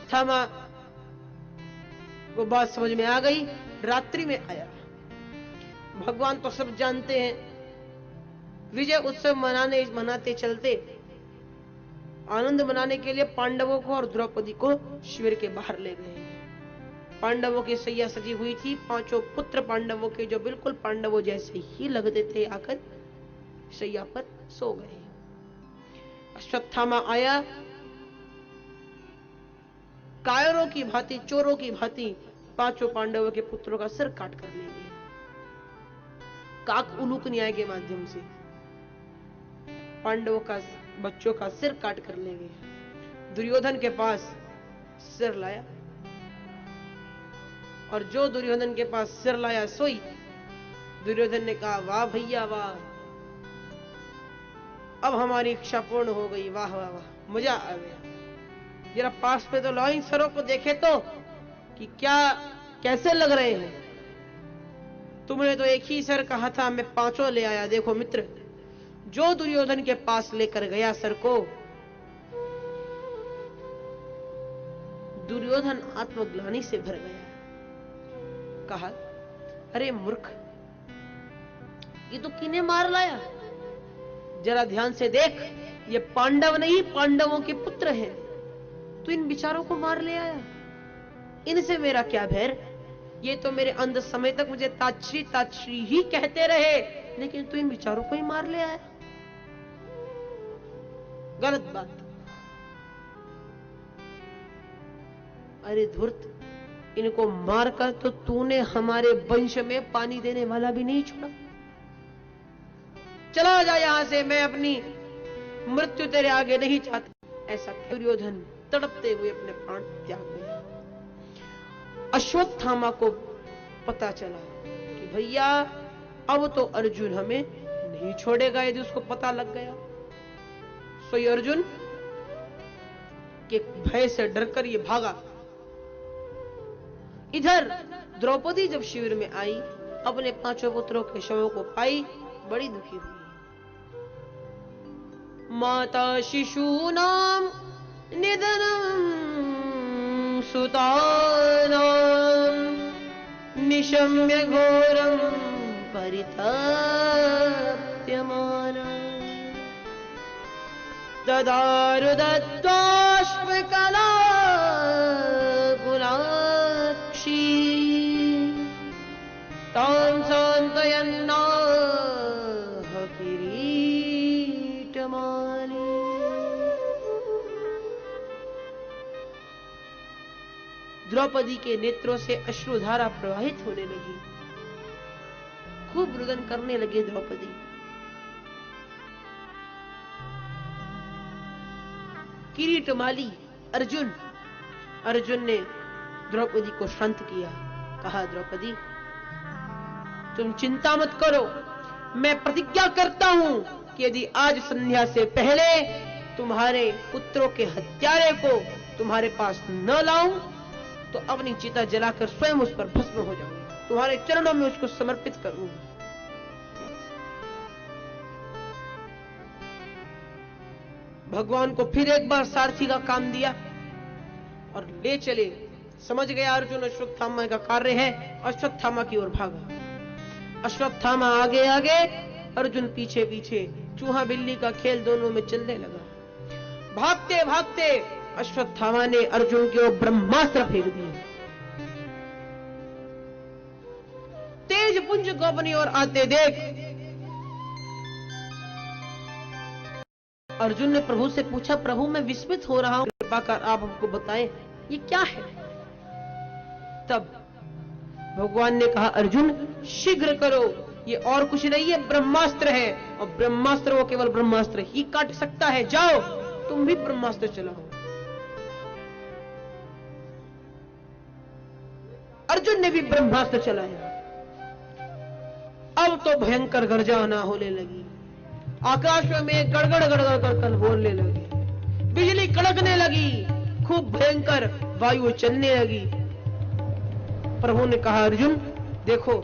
अश्वत्थामा को बात समझ में आ गई। रात्रि में आया। भगवान तो सब जानते हैं, विजय उत्सव मनाते चलते आनंद मनाने के लिए पांडवों को और द्रौपदी को शिविर के बाहर ले गए। पांडवों की सैया सजी हुई थी। पांचों पुत्र पांडवों के जो बिल्कुल पांडवों जैसे ही लगते थे आकर सैया पर सो गए। अश्वत्थामा आया, कायरों की भांति, चोरों की भांति पांचों पांडवों के पुत्रों का सिर काट कर ले गए। काक उलूक न्याय के माध्यम से पांडवों का बच्चों का सिर काट कर ले गए। दुर्योधन के पास सिर लाया, और जो दुर्योधन के पास सिर लाया सोई। दुर्योधन ने कहा, वाह भैया वाह, अब हमारी इच्छा पूर्ण हो गई, वाह वाह वाह, मजा आ गया। जरा पास पे तो लाओ इन सरों को, देखे तो कि क्या कैसे लग रहे हैं। तुमने तो एक ही सर कहा था, मैं पांचों ले आया। देखो मित्र, जो दुर्योधन के पास लेकर गया सर को, दुर्योधन आत्मग्लानि से भर गया। कहा, अरे मूर्ख, ये तो किन्हें मार लाया? जरा ध्यान से देख, ये पांडव नहीं, पांडवों के पुत्र हैं। तू इन बिचारों को मार ले आया। इनसे मेरा क्या भैर? ये तो मेरे अंत समय तक मुझे ताक्षी ताक्षी ही कहते रहे, लेकिन तू इन बिचारों को ही मार ले आया। गलत बात। अरे धूर्त, इनको मारकर तो तूने हमारे वंश में पानी देने वाला भी नहीं छोड़ा। चला जा यहां से, मैं अपनी मृत्यु तेरे आगे नहीं चाहता। ऐसा दुर्योधन तड़पते हुए अपने प्राण त्याग दिया। अश्वत्थामा को पता चला कि भैया अब तो अर्जुन हमें नहीं छोड़ेगा यदि उसको पता लग गया। सो अर्जुन के भय से डरकर ये भागा। इधर द्रौपदी जब शिविर में आई, अपने पांचों पुत्रों के शवों को पाई, बड़ी दुखी हुई। माता शिशूनां निधनं सुतानां निशम्य घोरं परितप्यमाना ददारु दत्त्वाश्वकला कुलाक्षी तां सान्त्वयन्नाह किरीटमाली। द्रौपदी के नेत्रों से अश्रुधारा प्रवाहित होने लगी। खूब रुदन करने लगे द्रौपदी। किरीटमाली अर्जुन ने द्रौपदी को शांत किया। कहा, द्रौपदी तुम चिंता मत करो, मैं प्रतिज्ञा करता हूं कि यदि आज संध्या से पहले तुम्हारे पुत्रों के हत्यारे को तुम्हारे पास न लाऊं तो अपनी चिता जलाकर स्वयं उस पर भस्म हो जाऊंगी, तुम्हारे चरणों में उसको समर्पित करूंगी। भगवान को फिर एक बार सारथी का काम दिया और ले चले। समझ गया अर्जुन अश्वत्थामा का कार्य है, अश्वत्थामा की ओर भागा। अश्वत्थामा आगे आगे, अर्जुन पीछे पीछे। चूहा बिल्ली का खेल दोनों में चलने लगा। भागते भागते अश्वत्थामा ने अर्जुन के ओर ब्रह्मास्त्र फेंक दिए। तेज पुंज को अपनी ओर आते देख अर्जुन ने प्रभु से पूछा, प्रभु मैं विस्मित हो रहा हूं, कृपा कर आप हमको बताएं ये क्या है। तब भगवान ने कहा, अर्जुन शीघ्र करो, ये और कुछ नहीं है, ब्रह्मास्त्र है, और ब्रह्मास्त्र वो केवल ब्रह्मास्त्र ही काट सकता है। जाओ तुम भी ब्रह्मास्त्र चलाओ। अर्जुन ने भी ब्रह्मास्त्र चलाया। अब तो भयंकर गर्जना होने लगी। आकाश में गड़गड़ गड़गड़ कर बोलने लगी, बिजली कड़कने लगी, खूब भयंकर वायु चलने लगी। प्रभु ने कहा, अर्जुन देखो,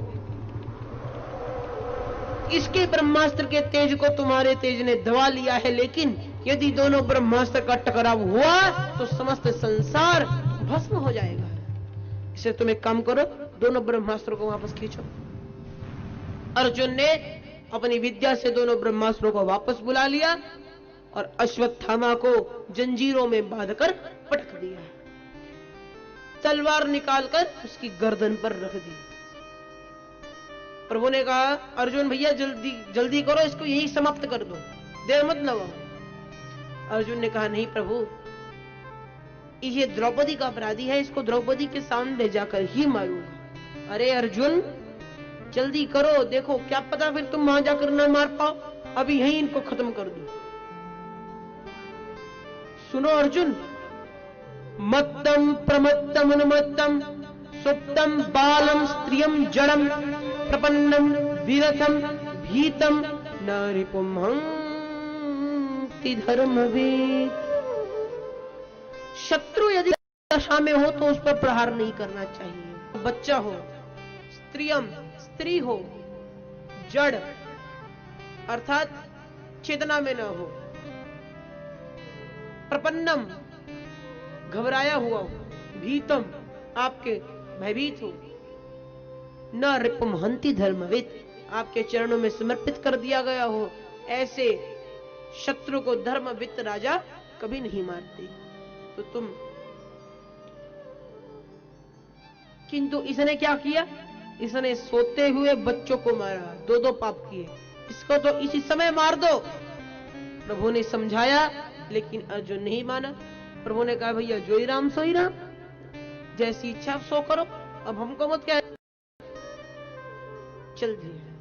इसके ब्रह्मास्त्र के तेज को तुम्हारे तेज ने दबा लिया है, लेकिन यदि दोनों ब्रह्मास्त्र का टकराव हुआ तो समस्त संसार भस्म हो जाएगा। इसे तुम एक काम करो, दोनों ब्रह्मास्त्रों को वापस खींचो। अर्जुन ने अपनी विद्या से दोनों ब्रह्मास्त्रों को वापस बुला लिया और अश्वत्थामा को जंजीरों में बांधकर पटक दिया, तलवार निकालकर उसकी गर्दन पर रख दी। प्रभु ने कहा, अर्जुन भैया जल्दी जल्दी करो, इसको यही समाप्त कर दो, देर मत लगाओ। अर्जुन ने कहा, नहीं प्रभु, ये द्रौपदी का अपराधी है, इसको द्रौपदी के सामने ले जाकर ही मारूंगा। अरे अर्जुन जल्दी करो, देखो क्या पता फिर तुम वहां जाकर न मार पाओ, अभी यहीं इनको खत्म कर दो। सुनो अर्जुन, मत्तम प्रमत्तम अनुमत्तम सुप्तम बालम स्त्रियम जड़म प्रपन्नम विरथम भीतम न रिपुमहंति धर्मवेद। शत्रु यदि दशा में हो तो उस पर प्रहार नहीं करना चाहिए। बच्चा हो, स्त्रियम स्त्री हो, जड़ अर्थात चेतना में न हो, प्रपन्नम घबराया हुआ हो, भीतम आपके भयभीत हो, न रिपुमहंति धर्मविद आपके चरणों में समर्पित कर दिया गया हो, ऐसे शत्रु को धर्मविद राजा कभी नहीं मारते। तो तुम, किंतु इसने क्या किया, इसने सोते हुए बच्चों को मारा, दो दो पाप किए, इसको तो इसी समय मार दो। प्रभु ने समझाया लेकिन अर्जुन नहीं माना। प्रभु ने कहा, भैया जो ही राम सो ही राम, जैसी इच्छा सो करो, अब हमको मत क्या। चल दिया।